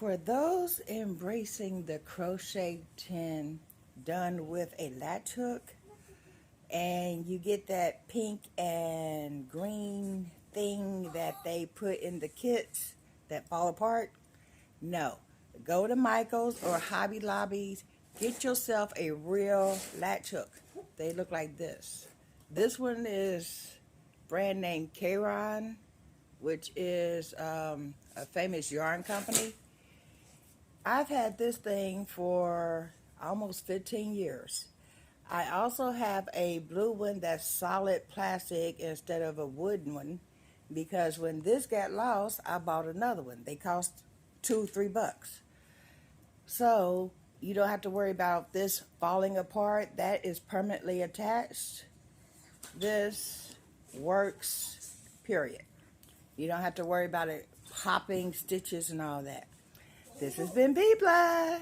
For those embracing the crochet tin done with a latch hook, and you get that pink and green thing that they put in the kits that fall apart, no. Go to Michael's or Hobby Lobby's, get yourself a real latch hook. They look like this. This one is brand name Kron, which is a famous yarn company. I've had this thing for almost 15 years. I also have a blue one that's solid plastic instead of a wooden one, because when this got lost, I bought another one. They cost $2-3. So you don't have to worry about this falling apart. That is permanently attached. This works, period. You don't have to worry about it popping, stitches, and all that. This has been PurpleButterfly.